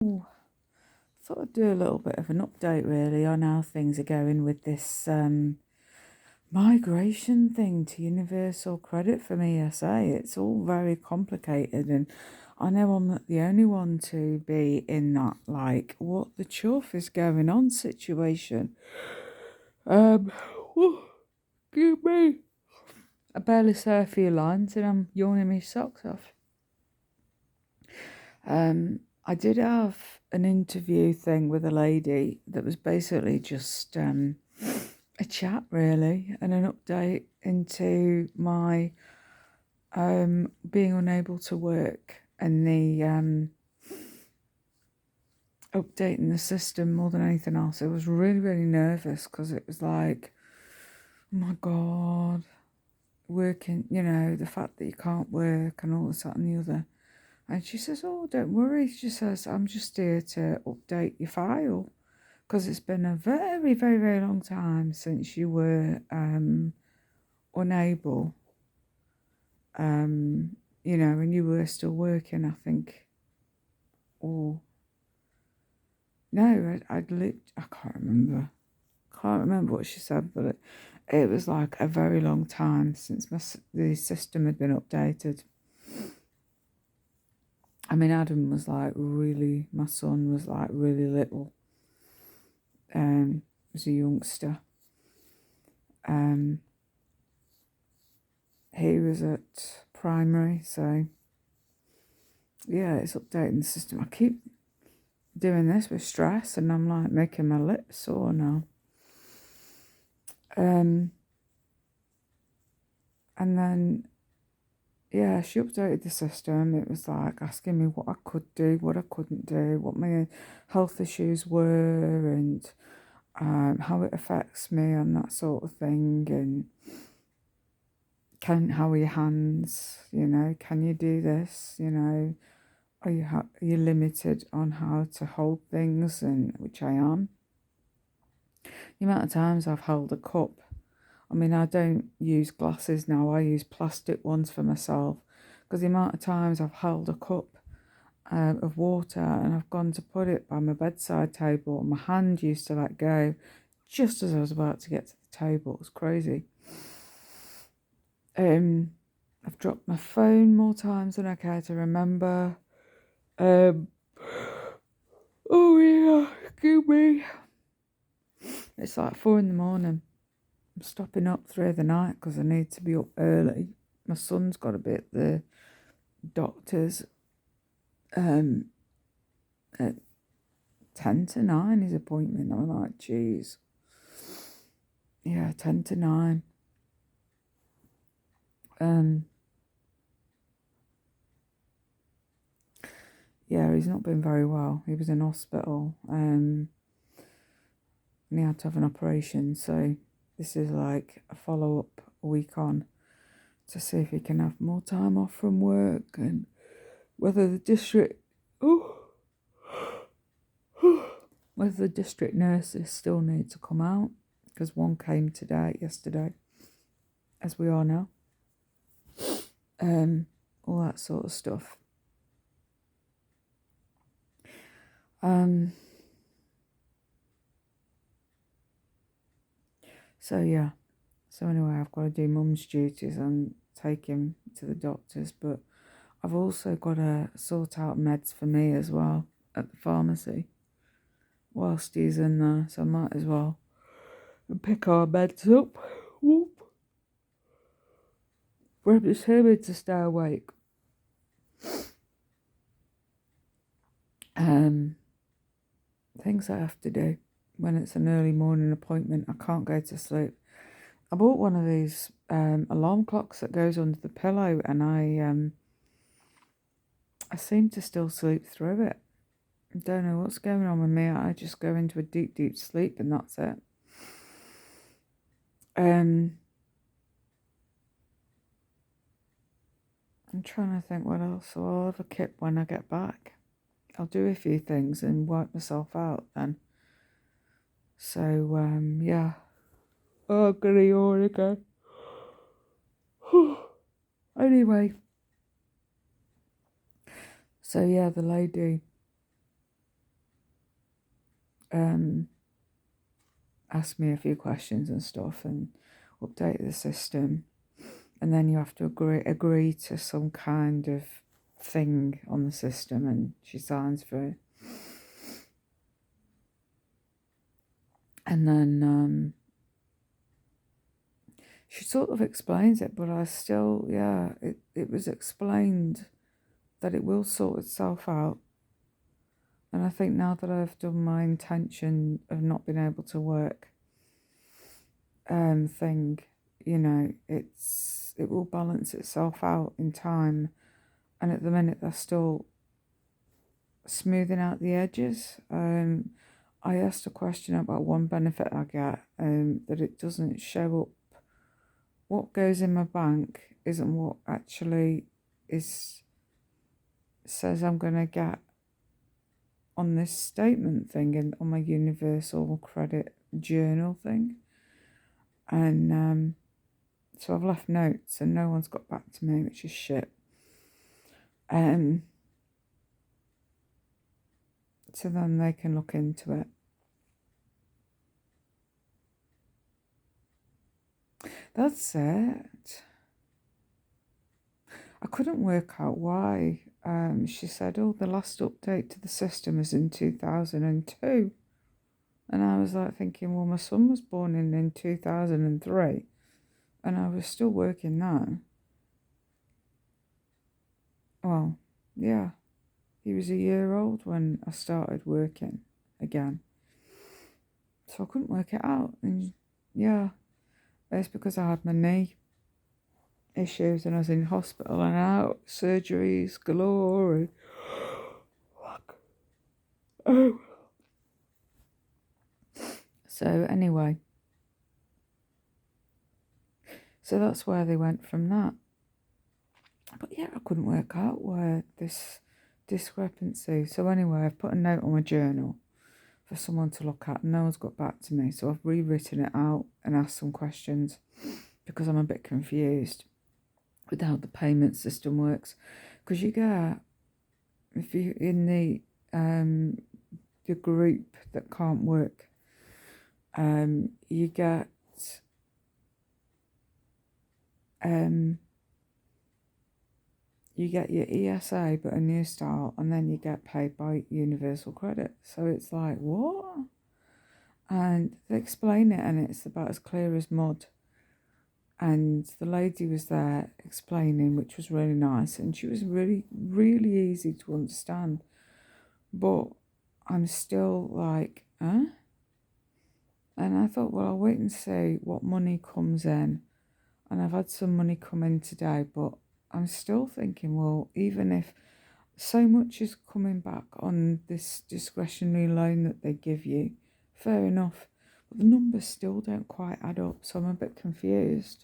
Ooh, thought I'd do a little bit of an update really on how things are going with this migration thing to universal credit from ESA. It's all very complicated, and I know I'm not the only one to be in that, like, what the chuff is going on situation. Um, whew, Excuse me. I barely say a few lines and I'm yawning my socks off. I did have an interview thing with a lady that was basically just a chat, really, and an update into my being unable to work and the updating the system more than anything else. I was really, really nervous because it was like, oh my God, working, the fact that you can't work and all this, that, and the other. And she says, oh, don't worry. She says, I'm just here to update your file because it's been a very, very, very long time since you were unable, and you were still working, I think. Or, no, I can't remember. Can't remember what she said, but it was like a very long time since the system had been updated. I mean, Adam was like my son was like really little. Was a youngster. He was at primary, so yeah, it's updating the system. I keep doing this with stress, and I'm like making my lips sore now. And then yeah, she updated the system. It was like asking me what I could do, what I couldn't do, what my health issues were, and how it affects me and that sort of thing. And how are your hands? Can you do this? Are you limited on how to hold things? And which I am. The amount of times I've held a cup. I mean, I don't use glasses now. I use plastic ones for myself because the amount of times I've held a cup of water and I've gone to put it by my bedside table and my hand used to let go just as I was about to get to the table. It's crazy. I've dropped my phone more times than I care to remember. Oh yeah, excuse me. It's like 4 a.m. I'm stopping up through the night because I need to be up early. My son's got to be at the doctor's at 10 to 9, his appointment. I'm like, geez. Yeah, 10 to 9. Yeah, he's not been very well. He was in hospital. And he had to have an operation. So this is like a follow-up a week on to see if he can have more time off from work and whether the district whether the district nurses still need to come out, because one came yesterday, as we all know. All that sort of stuff. So yeah. So anyway, I've got to do mum's duties and take him to the doctors, but I've also got to sort out meds for me as well at the pharmacy whilst he's in there, so I might as well pick our meds up. Whoop. We're determined to stay awake. Things I have to do when it's an early morning appointment. I can't go to sleep. I bought one of these alarm clocks that goes under the pillow, and I seem to still sleep through it. I don't know what's going on with me. I just go into a deep, deep sleep, and that's it. I'm trying to think what else. So I'll have a kip when I get back. I'll do a few things and wipe myself out then. So, yeah. Oh, I'm gonna yawn again. Anyway. So, yeah, the lady ask me a few questions and stuff and update the system. And then you have to agree to some kind of thing on the system, and she signs for it. And then she sort of explains it, but I still, yeah, it was explained that it will sort itself out. And I think now that I've done my intention of not being able to work thing, it will balance itself out in time. And at the minute, they're still smoothing out the edges. I asked a question about one benefit I get, that it doesn't show up. What goes in my bank isn't what actually says I'm going to get on this statement thing and on my universal credit journal thing. And so I've left notes and no one's got back to me, which is shit. So then they can look into it. That's it. I couldn't work out why. She said, oh, the last update to the system is in 2002. And I was like thinking, well, my son was born in 2003. And I was still working now. Well, yeah. He was a year old when I started working again. So I couldn't work it out. And yeah, it's because I had my knee issues and I was in hospital and out, surgeries galore. Oh. So anyway, so that's where they went from that. But yeah, I couldn't work out where this discrepancy. So anyway, I've put a note on my journal for someone to look at and no one's got back to me. So I've rewritten it out and asked some questions because I'm a bit confused with how the payment system works. Because you get, if you in the group that can't work, you get your ESA but a new style, and then you get paid by Universal Credit. So it's like, what? And they explain it and it's about as clear as mud. And the lady was there explaining, which was really nice, and she was really, really easy to understand. But I'm still like, huh? And I thought, well, I'll wait and see what money comes in. And I've had some money come in today, but I'm still thinking, well, even if so much is coming back on this discretionary loan that they give you, fair enough. But the numbers still don't quite add up, so I'm a bit confused.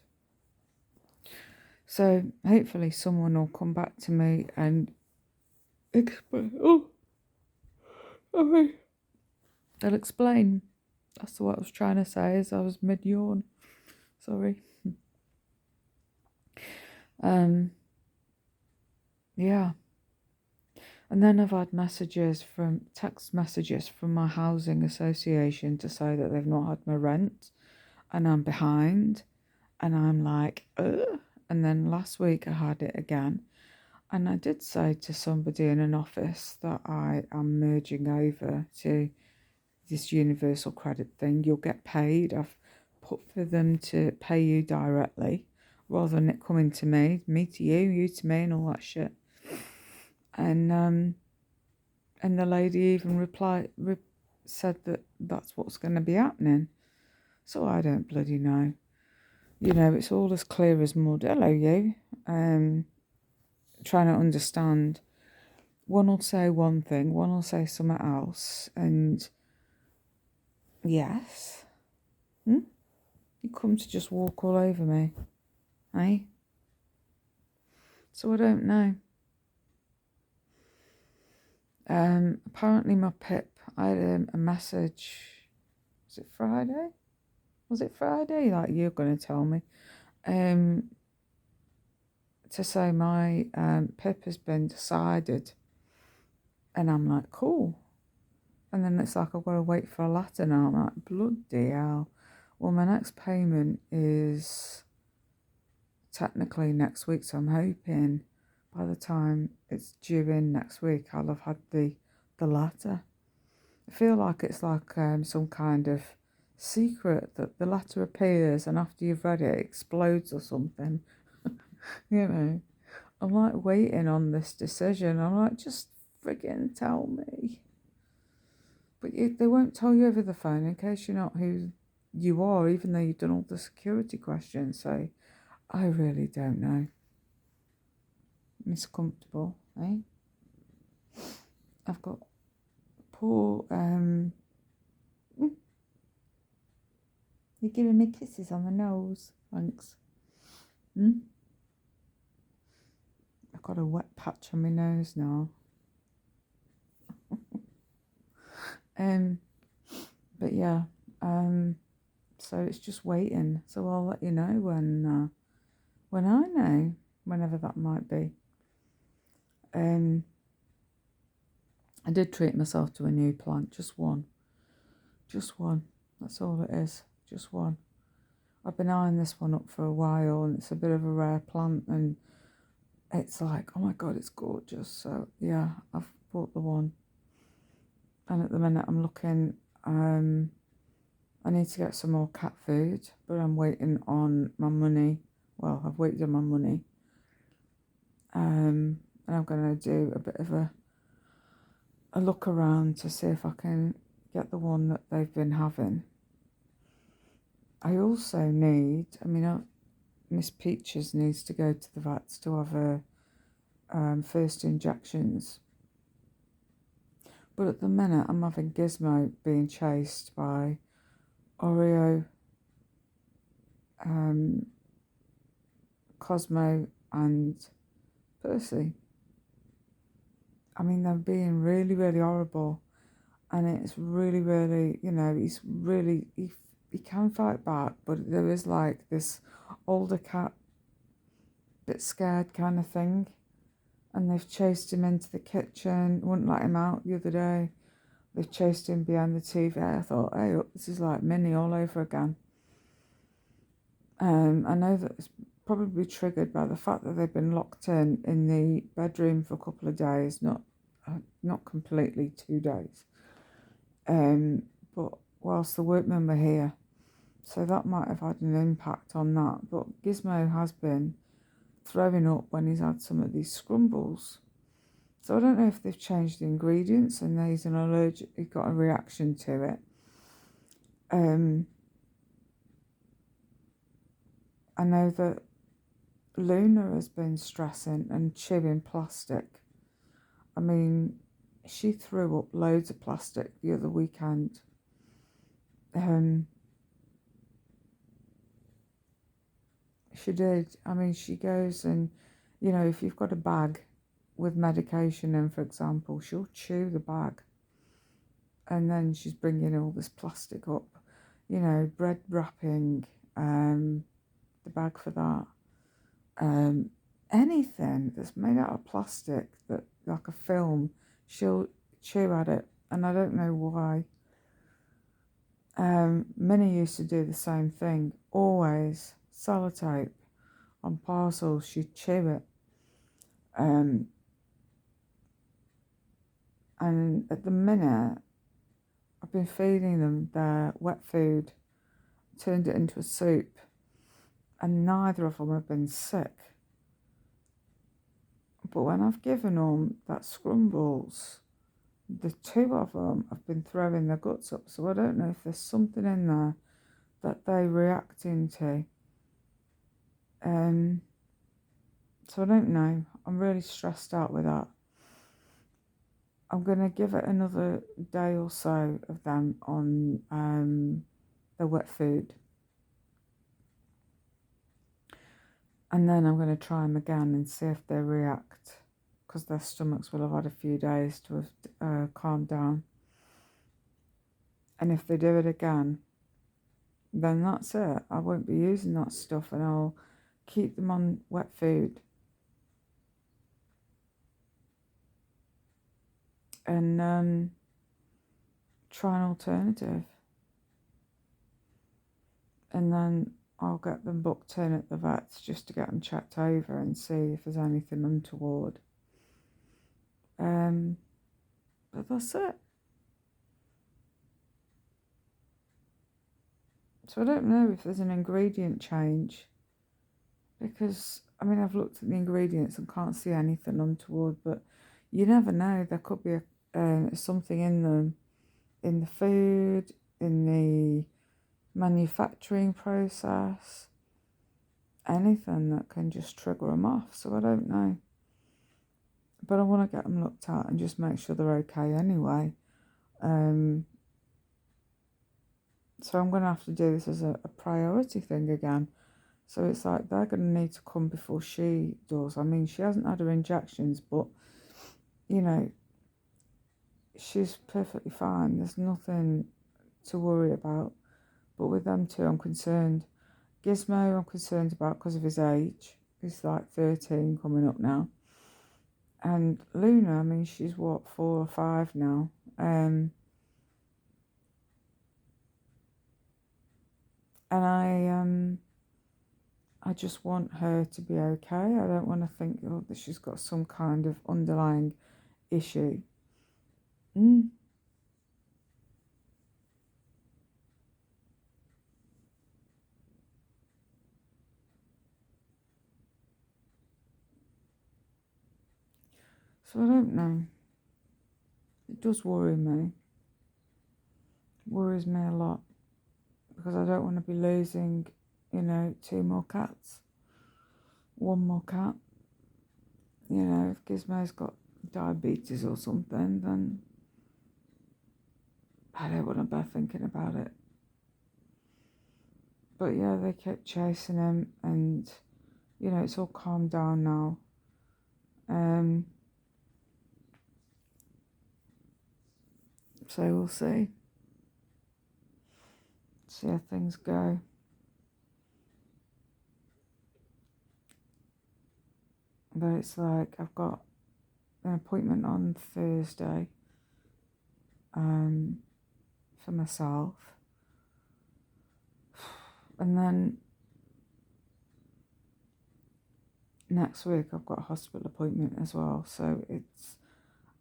So hopefully someone will come back to me and explain. They'll explain. That's what I was trying to say as I was mid-yawn. Sorry. Yeah. And then I've had text messages from my housing association to say that they've not had my rent and I'm behind. And I'm like, ugh. And then last week I had it again. And I did say to somebody in an office that I am merging over to this universal credit thing. You'll get paid. I've put for them to pay you directly rather than it coming to me to you to me and all that shit. And the lady even said that that's what's going to be happening. So I don't bloody know. It's all as clear as mud. Hello, you. Trying to understand. One will say one thing, one will say something else, and yes. You come to just walk all over me, eh? So I don't know. Apparently my PIP, I had a message, was it Friday? Like you're going to tell me. To say my PIP has been decided. And I'm like, cool. And then it's like I've got to wait for a letter now. I'm like, bloody hell. Well, my next payment is technically next week, so I'm hoping by the time it's due in next week, I'll have had the letter. I feel like it's like some kind of secret that the letter appears and after you've read it, it explodes or something. You know, I'm like waiting on this decision. I'm like, just friggin' tell me. But they won't tell you over the phone in case you're not who you are, even though you've done all the security questions. So I really don't know. It's comfortable, eh? I've got poor, you're giving me kisses on the nose. Thanks. I've got a wet patch on my nose now. But yeah, so it's just waiting. So I'll let you know when I know, whenever that might be. I did treat myself to a new plant, just one. That's all it is, just one. I've been eyeing this one up for a while, and it's a bit of a rare plant, and it's like, oh my god, it's gorgeous. So yeah, I've bought the one, and at the minute I'm looking. I need to get some more cat food, but I'm waiting on my money. Well, I've waited on my money. And I'm going to do a bit of a look around to see if I can get the one that they've been having. I also need, Miss Peaches needs to go to the vets to have her first injections. But at the minute, I'm having Gizmo being chased by Oreo, Cosmo, and Percy. They're being really, really horrible, and it's really, really, he's really, he can fight back, but there is like this older cat, bit scared kind of thing, and they've chased him into the kitchen, wouldn't let him out the other day. They've chased him behind the TV. I thought, hey, this is like Minnie all over again. I know that it's probably triggered by the fact that they've been locked in the bedroom for a couple of days, not completely 2 days. But whilst the workmen were here, so that might have had an impact on that. But Gizmo has been throwing up when he's had some of these scrumbles. So I don't know if they've changed the ingredients and he's an allergic, he's got a reaction to it. I know that Luna has been stressing and chewing plastic. She threw up loads of plastic the other weekend. She did. She goes and, if you've got a bag with medication in, for example, she'll chew the bag. And then she's bringing all this plastic up, bread wrapping, the bag for that. Anything that's made out of plastic, that like a film, she'll chew at it. And I don't know why. Minnie used to do the same thing, always. Sellotape on parcels, she'd chew it. And at the minute, I've been feeding them their wet food, turned it into a soup, and neither of them have been sick. But when I've given them that scrumbles, the 2 of them have been throwing their guts up. So I don't know if there's something in there that they react into. So I don't know. I'm really stressed out with that. I'm going to give it another day or so of them on the wet food. And then I'm going to try them again and see if they react, because their stomachs will have had a few days to have calmed down. And if they do it again, then that's it. I won't be using that stuff, and I'll keep them on wet food. And try an alternative. And then I'll get them booked in at the vets just to get them checked over and see if there's anything untoward. But that's it. So I don't know if there's an ingredient change, because I mean, I've looked at the ingredients and can't see anything untoward, but you never know. There could be something in them, in the food, in the manufacturing process, anything that can just trigger them off. So I don't know. But I want to get them looked at and just make sure they're okay anyway. So I'm going to have to do this as a priority thing again. So it's like they're going to need to come before she does. I mean, she hasn't had her injections, but, you know, she's perfectly fine. There's nothing to worry about. But with them two, I'm concerned. Gizmo, I'm concerned about because of his age. He's like 13 coming up now. And Luna, I mean, she's what, 4 or 5 now. And I just want her to be okay. I don't want to think that she's got some kind of underlying issue. So I don't know. It does worry me. It worries me a lot. Because I don't want to be losing, 2 more cats. 1 more cat. If Gizmo's got diabetes or something, then I don't want to be thinking about it. But yeah, they kept chasing him, and it's all calmed down now. So we'll see how things go. But it's like I've got an appointment on Thursday for myself, and then next week I've got a hospital appointment as well. So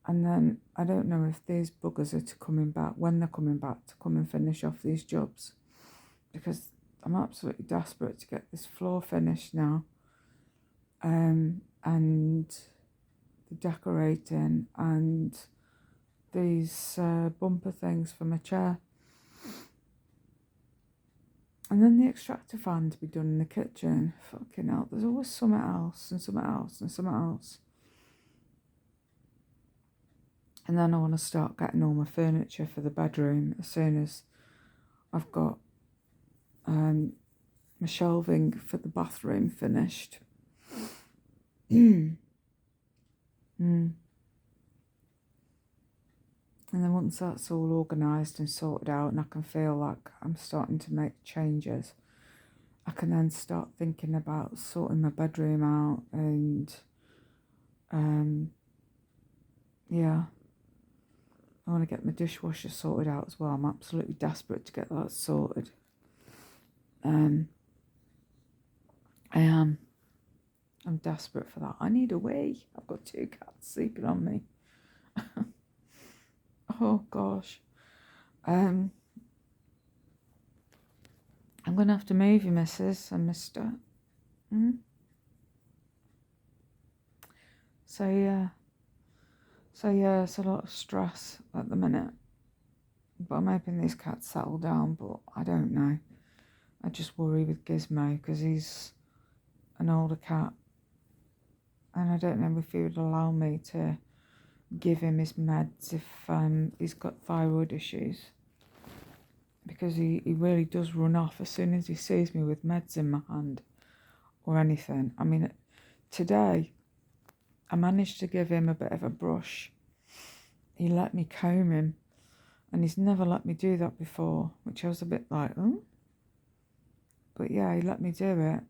and then I don't know if these buggers are coming back, when they're coming back to come and finish off these jobs, because I'm absolutely desperate to get this floor finished now, and the decorating and these bumper things for my chair, and then the extractor fan to be done in the kitchen. Fucking hell, there's always something else and something else and something else. And then I want to start getting all my furniture for the bedroom as soon as I've got my shelving for the bathroom finished. And then once that's all organised and sorted out and I can feel like I'm starting to make changes, I can then start thinking about sorting my bedroom out and yeah, I want to get my dishwasher sorted out as well. I'm absolutely desperate to get that sorted. I am. I'm desperate for that. I need a wee. I've got 2 cats sleeping on me. Oh gosh. I'm going to have to move you, Mrs. and Mister. So yeah, it's a lot of stress at the minute. But I'm hoping these cats settle down, but I don't know. I just worry with Gizmo because he's an older cat. And I don't know if he would allow me to give him his meds if he's got thyroid issues. Because he really does run off as soon as he sees me with meds in my hand or anything. I mean, today I managed to give him a bit of a brush. He let me comb him, and he's never let me do that before, which I was a bit like, oh. But yeah, he let me do it.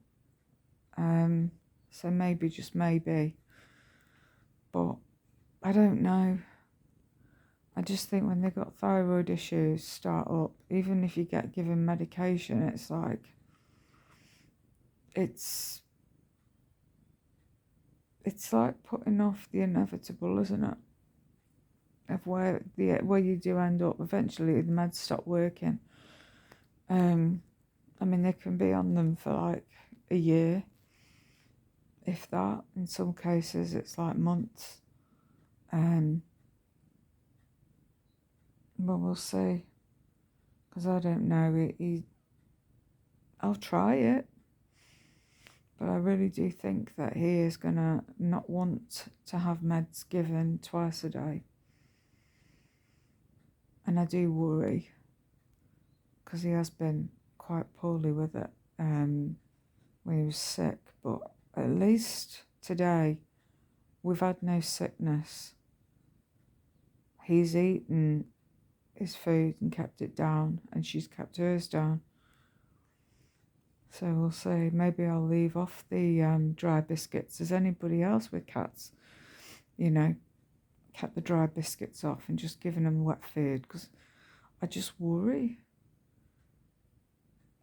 So maybe, just maybe. But I don't know. I just think when they've got thyroid issues start up, even if you get given medication, it's like, it's like putting off the inevitable, isn't it? Of where you do end up. Eventually the meds stop working. I mean, they can be on them for like a year, if that. In some cases it's like months. But we'll see, because I don't know. I'll try it, but I really do think that he is gonna not want to have meds given twice a day, and I do worry because he has been quite poorly with it when he was sick. But at least today we've had no sickness. He's eaten his food and kept it down, and she's kept hers down. So we'll see. Maybe I'll leave off the dry biscuits. Has anybody else with cats, kept the dry biscuits off and just given them wet food? Because I just worry.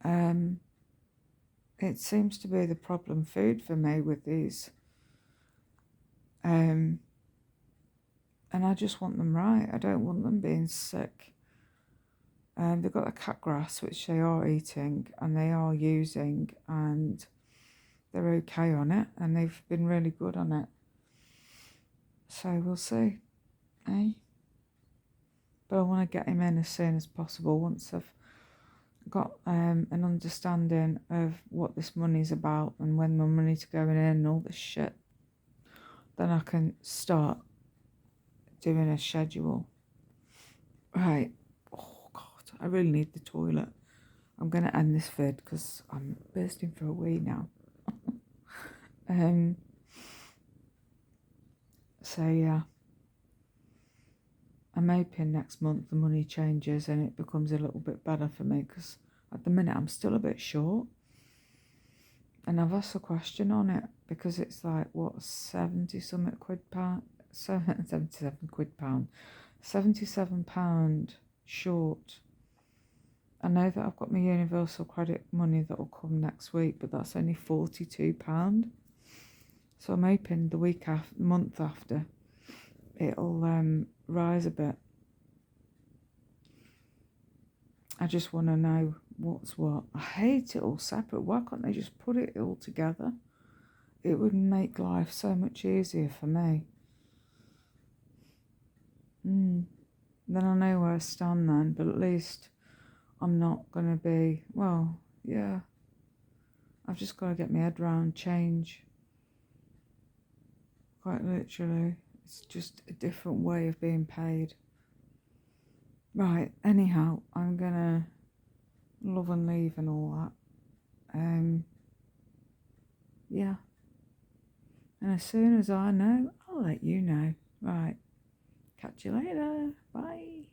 It seems to be the problem food for me with these. And I just want them right. I don't want them being sick. They've got a cat grass, which they are eating and they are using, and they're okay on it, and they've been really good on it. So we'll see, eh? But I want to get him in as soon as possible once I've got an understanding of what this money's about and when my money's going in and all this shit. Then I can start doing a schedule. Right. Oh God, I really need the toilet. I'm going to end this vid because I'm bursting for a wee now. So yeah, I'm hoping next month the money changes and it becomes a little bit better for me, because at the minute I'm still a bit short. And I've asked a question on it because it's like, what, 77 quid pound £77 short. I know that I've got my universal credit money that will come next week, but that's only £42. So I'm hoping the month after, it'll rise a bit. I just want to know what's what. I hate it all separate. Why can't they just put it all together? It would make life so much easier for me. Then I know where I stand then, but at least I'm not going to be, well, yeah. I've just got to get my head round change. Quite literally. It's just a different way of being paid. Right, anyhow, I'm going to love and leave and all that. Yeah. And as soon as I know, I'll let you know. Right. Catch you later. Bye.